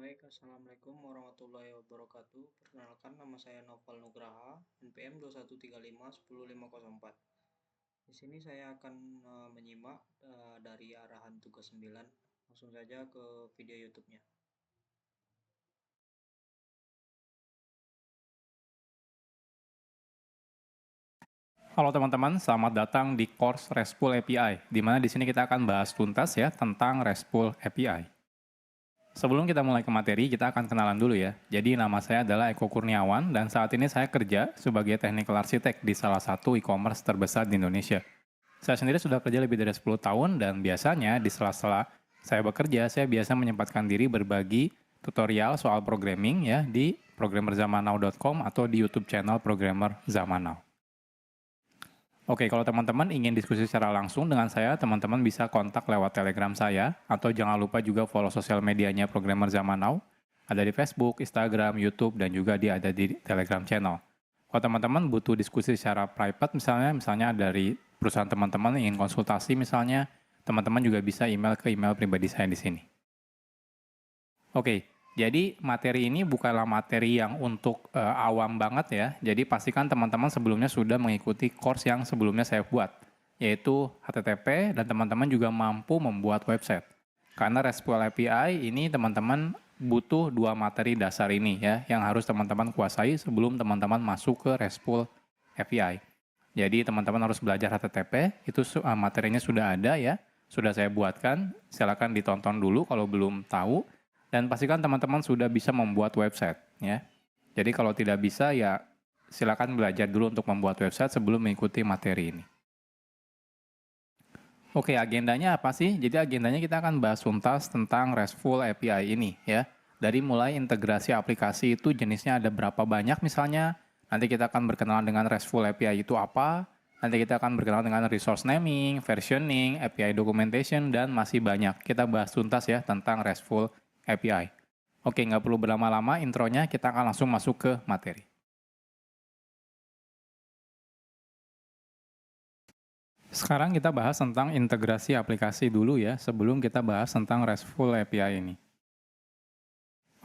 Baik, Assalamualaikum warahmatullahi wabarakatuh. Perkenalkan, nama saya Noval Nugraha, NPM 2135100504. Di sini saya akan menyimak dari arahan tugas 9. Langsung saja ke video YouTube-nya. Halo teman-teman, selamat datang di course RESTful API, di mana di sini kita akan bahas tuntas ya tentang RESTful API. Sebelum kita mulai ke materi, kita akan kenalan dulu ya. Jadi nama saya adalah Eko Kurniawan dan saat ini saya kerja sebagai technical architect di salah satu e-commerce terbesar di Indonesia. Saya sendiri sudah kerja lebih dari 10 tahun dan biasanya di sela-sela saya bekerja, saya biasa menyempatkan diri berbagi tutorial soal programming ya di programmerzamanow.com atau di YouTube channel Programmer Zaman Now. Oke, kalau teman-teman ingin diskusi secara langsung dengan saya, teman-teman bisa kontak lewat Telegram saya, atau jangan lupa juga follow sosial medianya Programmer Zaman Now. Ada di Facebook, Instagram, YouTube, dan juga dia ada di Telegram channel. Kalau teman-teman butuh diskusi secara private misalnya dari perusahaan teman-teman ingin konsultasi misalnya, teman-teman juga bisa email ke email pribadi saya di sini. Oke, jadi materi ini bukanlah materi yang untuk awam banget ya. Jadi pastikan teman-teman sebelumnya sudah mengikuti course yang sebelumnya saya buat, yaitu HTTP dan teman-teman juga mampu membuat website. Karena RESTful API ini teman-teman butuh dua materi dasar ini ya, yang harus teman-teman kuasai sebelum teman-teman masuk ke RESTful API. Jadi teman-teman harus belajar HTTP, itu materinya sudah ada ya, sudah saya buatkan, silakan ditonton dulu kalau belum tahu. Dan pastikan teman-teman sudah bisa membuat website ya. Jadi kalau tidak bisa ya silakan belajar dulu untuk membuat website sebelum mengikuti materi ini. Oke, agendanya apa sih? Jadi agendanya kita akan bahas tuntas tentang RESTful API ini ya. Dari mulai integrasi aplikasi itu jenisnya ada berapa banyak misalnya. Nanti kita akan berkenalan dengan RESTful API itu apa. Nanti kita akan berkenalan dengan resource naming, versioning, API documentation, dan masih banyak. Kita bahas tuntas ya tentang RESTful API. Oke, nggak perlu berlama-lama intronya, kita akan langsung masuk ke materi. Sekarang kita bahas tentang integrasi aplikasi dulu ya, sebelum kita bahas tentang RESTful API ini.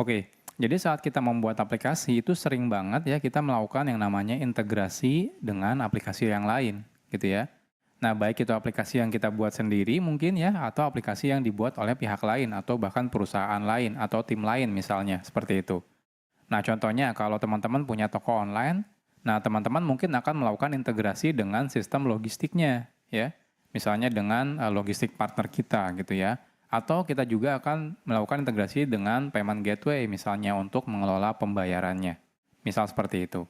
Oke, jadi saat kita membuat aplikasi itu sering banget ya kita melakukan yang namanya integrasi dengan aplikasi yang lain, gitu ya. Nah, baik itu aplikasi yang kita buat sendiri mungkin ya, atau aplikasi yang dibuat oleh pihak lain, atau bahkan perusahaan lain, atau tim lain misalnya, seperti itu. Nah, contohnya kalau teman-teman punya toko online, nah teman-teman mungkin akan melakukan integrasi dengan sistem logistiknya, ya. Misalnya dengan logistik partner kita gitu ya. Atau kita juga akan melakukan integrasi dengan payment gateway misalnya untuk mengelola pembayarannya. Misal seperti itu.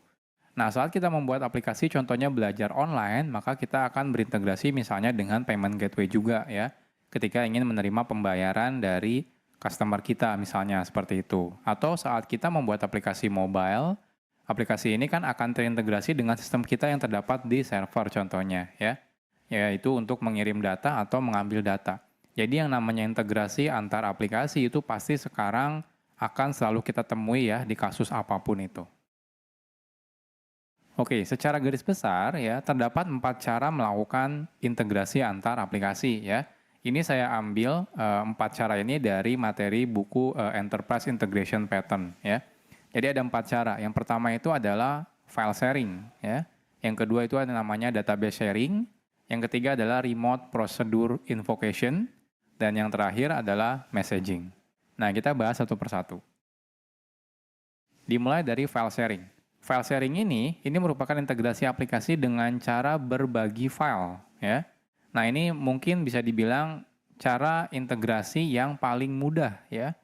Nah, saat kita membuat aplikasi contohnya belajar online, maka kita akan berintegrasi misalnya dengan payment gateway juga ya. Ketika ingin menerima pembayaran dari customer kita misalnya seperti itu. Atau saat kita membuat aplikasi mobile, aplikasi ini kan akan terintegrasi dengan sistem kita yang terdapat di server contohnya ya. Yaitu untuk mengirim data atau mengambil data. Jadi yang namanya integrasi antar aplikasi itu pasti sekarang akan selalu kita temui ya di kasus apapun itu. Oke, secara garis besar ya, terdapat 4 cara melakukan integrasi antar aplikasi ya. Ini saya ambil 4 cara ini dari materi buku Enterprise Integration Pattern ya. Jadi ada 4 cara. Yang pertama itu adalah file sharing ya. Yang kedua itu ada namanya database sharing. Yang ketiga adalah remote procedure invocation. Dan yang terakhir adalah messaging. Nah, kita bahas satu persatu. Dimulai dari file sharing. File sharing ini merupakan integrasi aplikasi dengan cara berbagi file, ya. Nah, ini mungkin bisa dibilang cara integrasi yang paling mudah, ya.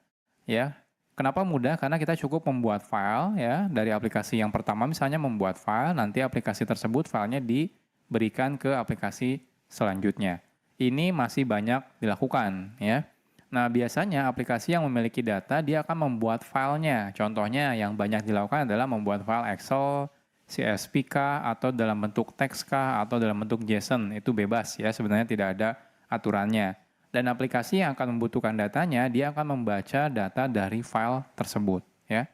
Ya. Kenapa mudah? Karena kita cukup membuat file, ya, dari aplikasi yang pertama misalnya membuat file, nanti aplikasi tersebut filenya diberikan ke aplikasi selanjutnya. Ini masih banyak dilakukan, ya. Nah, biasanya aplikasi yang memiliki data, dia akan membuat filenya. Contohnya yang banyak dilakukan adalah membuat file Excel, CSV kah, atau dalam bentuk teks kah, atau dalam bentuk JSON. Itu bebas ya, sebenarnya tidak ada aturannya. Dan aplikasi yang akan membutuhkan datanya, dia akan membaca data dari file tersebut. Ya.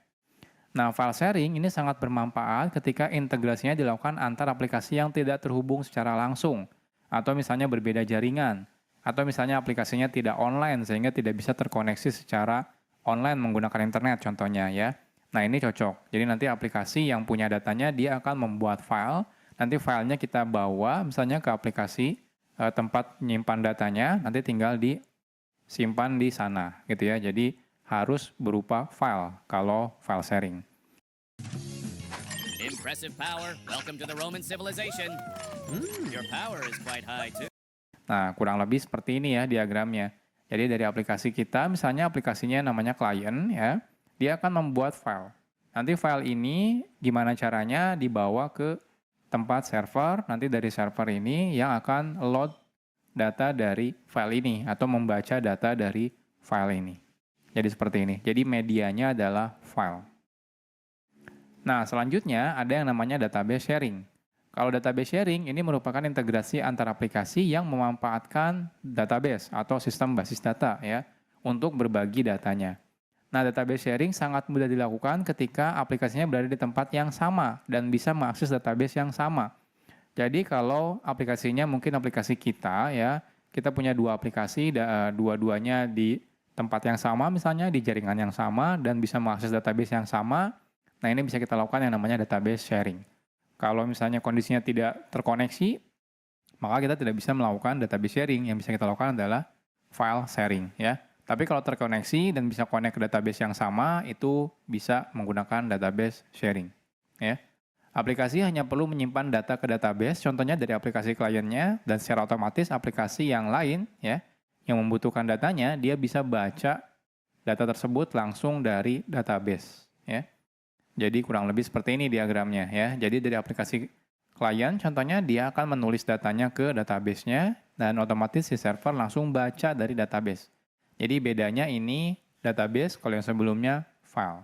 Nah, file sharing ini sangat bermanfaat ketika integrasinya dilakukan antar aplikasi yang tidak terhubung secara langsung, atau misalnya berbeda jaringan, atau misalnya aplikasinya tidak online sehingga tidak bisa terkoneksi secara online menggunakan internet contohnya ya. Nah ini cocok. Jadi nanti aplikasi yang punya datanya dia akan membuat file. Nanti filenya kita bawa misalnya ke aplikasi tempat menyimpan datanya. Nanti tinggal disimpan di sana gitu ya. Jadi harus berupa file kalau file sharing. Impressive power. Welcome to the Roman civilization. Your power is quite high too. Nah, kurang lebih seperti ini ya diagramnya. Jadi dari aplikasi kita, misalnya aplikasinya namanya client ya, dia akan membuat file. Nanti file ini gimana caranya dibawa ke tempat server, nanti dari server ini yang akan load data dari file ini atau membaca data dari file ini. Jadi seperti ini. Jadi medianya adalah file. Nah, selanjutnya ada yang namanya database sharing. Kalau database sharing ini merupakan integrasi antar aplikasi yang memanfaatkan database atau sistem basis data ya untuk berbagi datanya. Nah, database sharing sangat mudah dilakukan ketika aplikasinya berada di tempat yang sama dan bisa mengakses database yang sama. Jadi kalau aplikasinya mungkin aplikasi kita ya, kita punya dua aplikasi, dua-duanya di tempat yang sama misalnya di jaringan yang sama dan bisa mengakses database yang sama. Nah, ini bisa kita lakukan yang namanya database sharing. Kalau misalnya kondisinya tidak terkoneksi, maka kita tidak bisa melakukan database sharing. Yang bisa kita lakukan adalah file sharing ya. Tapi kalau terkoneksi dan bisa connect ke database yang sama, itu bisa menggunakan database sharing ya. Aplikasi hanya perlu menyimpan data ke database, contohnya dari aplikasi kliennya, dan secara otomatis aplikasi yang lain ya, yang membutuhkan datanya, dia bisa baca data tersebut langsung dari database ya. Jadi kurang lebih seperti ini diagramnya ya. Jadi dari aplikasi klien contohnya dia akan menulis datanya ke database-nya dan otomatis si server langsung baca dari database. Jadi bedanya ini database, kalau yang sebelumnya file.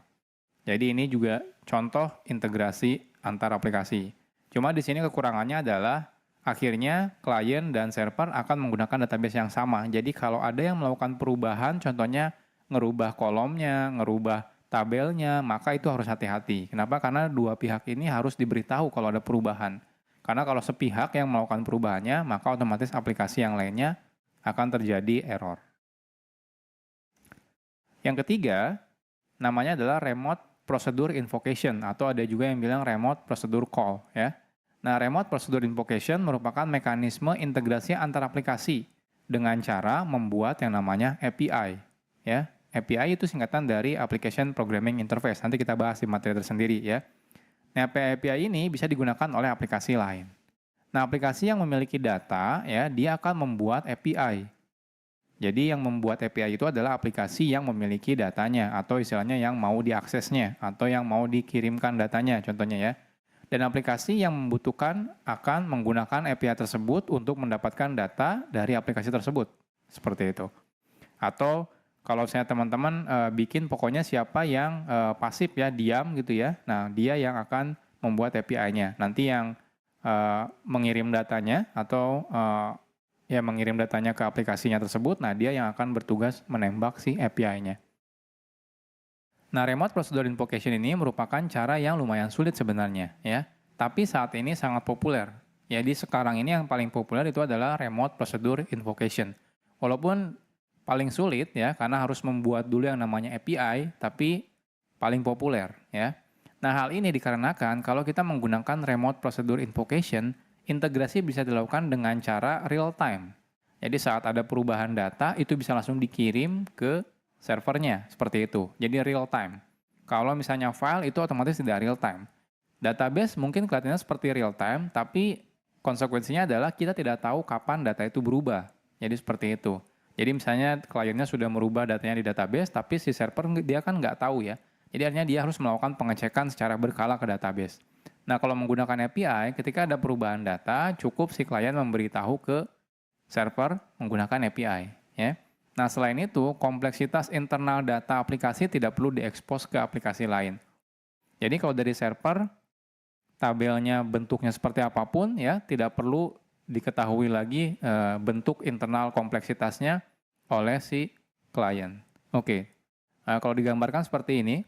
Jadi ini juga contoh integrasi antar aplikasi. Cuma di sini kekurangannya adalah akhirnya klien dan server akan menggunakan database yang sama. Jadi kalau ada yang melakukan perubahan, contohnya ngerubah kolomnya, ngerubah tabelnya, maka itu harus hati-hati. Kenapa? Karena dua pihak ini harus diberitahu kalau ada perubahan. Karena kalau sepihak yang melakukan perubahannya, maka otomatis aplikasi yang lainnya akan terjadi error. Yang ketiga, namanya adalah remote procedure invocation, atau ada juga yang bilang remote procedure call ya. Nah, remote procedure invocation merupakan mekanisme integrasi antar aplikasi dengan cara membuat yang namanya API ya. API itu singkatan dari Application Programming Interface. Nanti kita bahas di materi tersendiri ya. Nah, API ini bisa digunakan oleh aplikasi lain. Nah, aplikasi yang memiliki data ya, dia akan membuat API. Jadi yang membuat API itu adalah aplikasi yang memiliki datanya atau istilahnya yang mau diaksesnya atau yang mau dikirimkan datanya contohnya ya. Dan aplikasi yang membutuhkan akan menggunakan API tersebut untuk mendapatkan data dari aplikasi tersebut. Seperti itu. Atau kalau saya teman-teman bikin pokoknya siapa yang pasif ya, diam gitu ya. Nah, dia yang akan membuat API-nya. Nanti yang mengirim datanya atau ya mengirim datanya ke aplikasinya tersebut, nah dia yang akan bertugas menembak si API-nya. Nah, remote procedure invocation ini merupakan cara yang lumayan sulit sebenarnya ya. Tapi saat ini sangat populer. Jadi sekarang ini yang paling populer itu adalah remote procedure invocation. Walaupun paling sulit ya, karena harus membuat dulu yang namanya API, tapi paling populer ya. Nah, hal ini dikarenakan kalau kita menggunakan remote procedure invocation, integrasi bisa dilakukan dengan cara real time. Jadi saat ada perubahan data, itu bisa langsung dikirim ke servernya, seperti itu. Jadi real time. Kalau misalnya file itu otomatis tidak real time. Database mungkin kelihatannya seperti real time, tapi konsekuensinya adalah kita tidak tahu kapan data itu berubah. Jadi seperti itu. Jadi misalnya kliennya sudah merubah datanya di database, tapi si server dia kan nggak tahu ya. Jadi artinya dia harus melakukan pengecekan secara berkala ke database. Nah, kalau menggunakan API, ketika ada perubahan data, cukup si klien memberitahu ke server menggunakan API. Ya. Nah, selain itu, kompleksitas internal data aplikasi tidak perlu diekspos ke aplikasi lain. Jadi kalau dari server, tabelnya bentuknya seperti apapun, ya tidak perlu diketahui lagi bentuk internal kompleksitasnya oleh si klien. Oke, kalau digambarkan seperti ini,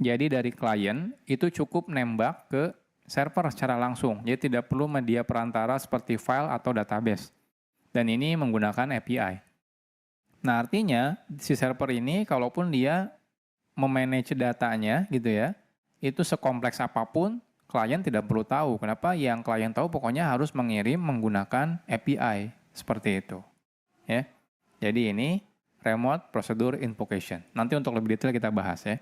jadi dari klien itu cukup nembak ke server secara langsung, jadi tidak perlu media perantara seperti file atau database. Dan ini menggunakan API. Nah, artinya si server ini kalaupun dia memanage datanya gitu ya, itu sekompleks apapun, klien tidak perlu tahu. Kenapa? Yang klien tahu pokoknya harus mengirim menggunakan API seperti itu. Ya. Jadi ini remote procedure invocation. Nanti untuk lebih detail kita bahas ya.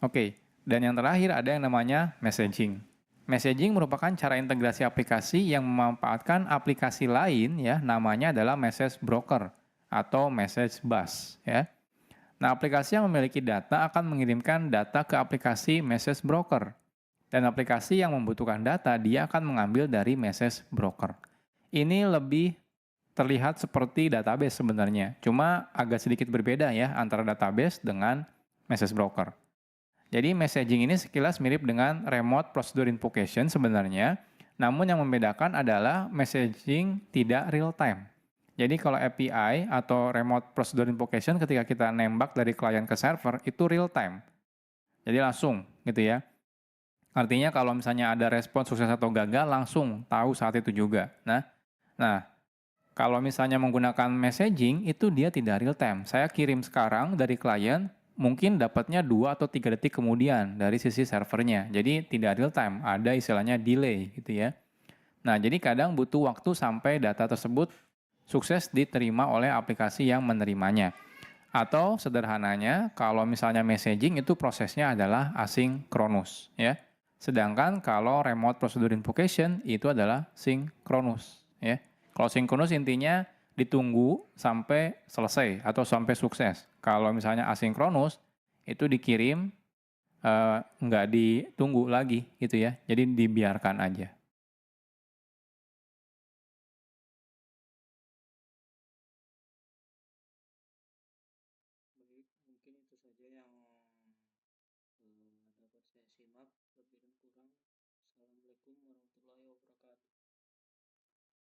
Oke, dan yang terakhir ada yang namanya messaging. Messaging merupakan cara integrasi aplikasi yang memanfaatkan aplikasi lain ya, namanya adalah message broker atau message bus ya. Nah, aplikasi yang memiliki data akan mengirimkan data ke aplikasi message broker. Dan aplikasi yang membutuhkan data, dia akan mengambil dari message broker. Ini lebih terlihat seperti database sebenarnya, cuma agak sedikit berbeda ya antara database dengan message broker. Jadi messaging ini sekilas mirip dengan remote procedure invocation sebenarnya, namun yang membedakan adalah messaging tidak real time. Jadi kalau API atau remote procedure invocation ketika kita nembak dari klien ke server itu real time. Jadi langsung gitu ya. Artinya kalau misalnya ada respon sukses atau gagal langsung tahu saat itu juga. Nah, kalau misalnya menggunakan messaging, itu dia tidak real time. Saya kirim sekarang dari klien, mungkin dapatnya 2 atau 3 detik kemudian dari sisi servernya. Jadi tidak real time, ada istilahnya delay gitu ya. Nah, jadi kadang butuh waktu sampai data tersebut sukses diterima oleh aplikasi yang menerimanya. Atau sederhananya, kalau misalnya messaging itu prosesnya adalah asinkronus ya. Sedangkan kalau remote procedure invocation itu adalah sinkronus ya. Kalau sinkronus intinya ditunggu sampai selesai atau sampai sukses. Kalau misalnya asinkronus itu dikirim nggak ditunggu lagi gitu ya. Jadi dibiarkan aja. Baik, mungkin itu saja yang dapat saya simak. Lebih dan kurang. Assalamualaikum warahmatullahi wabarakatuh.